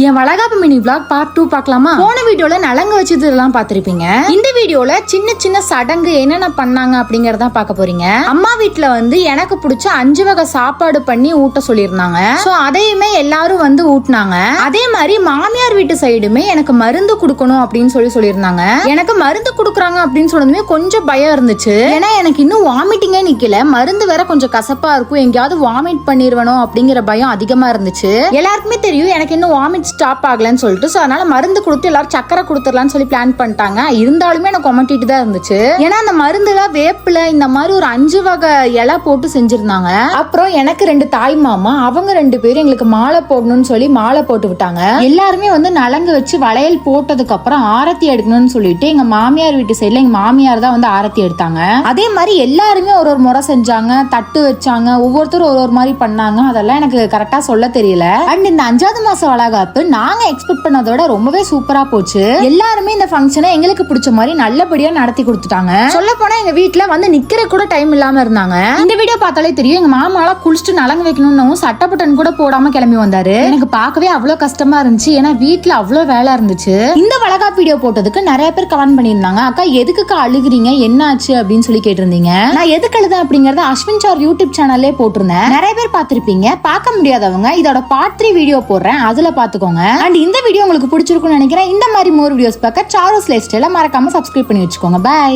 என் வளகாப்பு mini vlog part 2 பார்க்கலாமா? போன வீடியோல நலங்கு வச்சது எல்லாம் பார்த்திருப்பீங்க. இந்த வீடியோல சின்ன சின்ன சடங்கு என்னென்ன பண்ணாங்க அப்படிங்கறத பார்க்க போறீங்க. அம்மா வீட்ல வந்து எனக்கு பிடிச்ச 5 வகை சாப்பாடு பண்ணி ஊட்ட சொல்லியிருந்தாங்க. சோ அதையுமே எல்லாரும் வந்து ஊட்டினாங்க. அதே மாதிரி மாமியார் வீட்டு சைடுமே எனக்கு மருந்து கொடுக்கணும் அப்படின்னு சொல்லியிருந்தாங்க. எனக்கு மருந்து கொடுக்குறாங்க அப்படின்னு சொன்னதுமே கொஞ்சம் பயம் இருந்துச்சு. ஏன்னா எனக்கு இன்னும் வாமிட்டிங்கே நிக்கல. மருந்து வேற கொஞ்சம் கசப்பா இருக்கும், எங்கேயாவது வாமிட் பண்ணிருவனோ அப்படிங்கிற பயம் அதிகமா இருந்துச்சு. எல்லாருக்குமே தெரியும் எனக்கு இன்னும் வாமிட் ஸ்டாப் ஆகலன்னு சொல்லிட்டு. சோ அதனால மருந்து கொடுத்து எல்லாரும் சக்கரை கொடுத்துடலாம்னு சொல்லி பிளான் பண்ணிட்டாங்க. இருந்தாலுமே எனக்கு கொமட்டிட்டு தான் இருந்துச்சு. ஏன்னா அந்த மருந்துல வேப்பில இந்த மாதிரி ஒரு 5 வகை இலை போட்டு செஞ்சிருந்தாங்க. அப்புறம் எனக்கு 2 தாய் மாமா, அவங்க 2 பேரும் எங்களுக்கு மாலை போடணும்னு சொல்லி மாலை போட்டு விட்டாங்க. எல்லாருமே வந்து நலங்கு வச்சு வளையல் போட்டதுக்கு அப்புறம் ஆரத்தி எடுக்கணும்னு சொல்லிட்டு எங்க மாமியார் வீட்டு சைடுல எங்க மாமியார் தான் வந்து ஆரத்தி எடுத்தாங்க. அதே மாதிரி எல்லாருமே ஒரு முறை செஞ்சாங்க, தட்டு வச்சாங்க, ஒவ்வொருத்தரும் ஒரு மாதிரி பண்ணாங்க. அதெல்லாம் எனக்கு கரெக்டா சொல்ல தெரியல. அண்ட் இந்த 5வது மாச வளகாப்பு நாங்க எக்ஸ்பெக்ட் பண்ணதோட ரொம்பவே சூப்பரா போச்சு. எல்லாருமே இந்த ஃபங்க்ஷனை எங்களுக்கு பிடிச்ச மாதிரி நல்லபடியா நடத்தி கொடுத்துட்டாங்க. சொல்ல போனா எங்க வீட்டுல வந்து நிக்கிற கூட டைம் இல்லாம இருந்தாங்க. இந்த வீடியோ பார்த்தாலே தெரியும் எங்க மாமாலாம் குளிச்சுட்டு நலங்கு வைக்கணும்னு சட்டப்பட்டன் கூட போடாம கிளம்பி வந்தாரு. எனக்கு பார்க்கவே அவ்வளவு கஷ்டமா இருந்துச்சு. ஏன்னா வீட்டுல அவ்வளவு வேலை இருந்துச்சு. இந்த வளகாப்பு வீடியோ போட்டதுக்கு நிறைய பேர் கமெண்ட் பண்ணிருந்தாங்க, அக்கா எதுக்குக்கா அழுகுறீங்க, என்ன ஆச்சு அப்படின்னு சொல்லி கேட்டிருந்தீங்க. நான் எதுக்கு அழுதேன் அப்படிங்கறத அஸ்வின் சார் யூடியூப் சேனல்லே போட்டிருந்தேன். நிறைய பேர் பார்த்திருப்பீங்க. பார்க்க முடியாதவங்க இதோட பார்ட் 3 வீடியோ போடுறேன், அதுல பாத்துக்கோங்க. அண்ட் இந்த வீடியோ உங்களுக்கு பிடிச்சிருக்கும்னு நினைக்கிறேன். இந்த மாதிரி மோர் வீடியோஸ் பார்க்க சாரோஸ் லைஃப் ஸ்டைல மறக்காம சப்ஸ்கிரைப் பண்ணி வச்சுக்கோங்க. பை.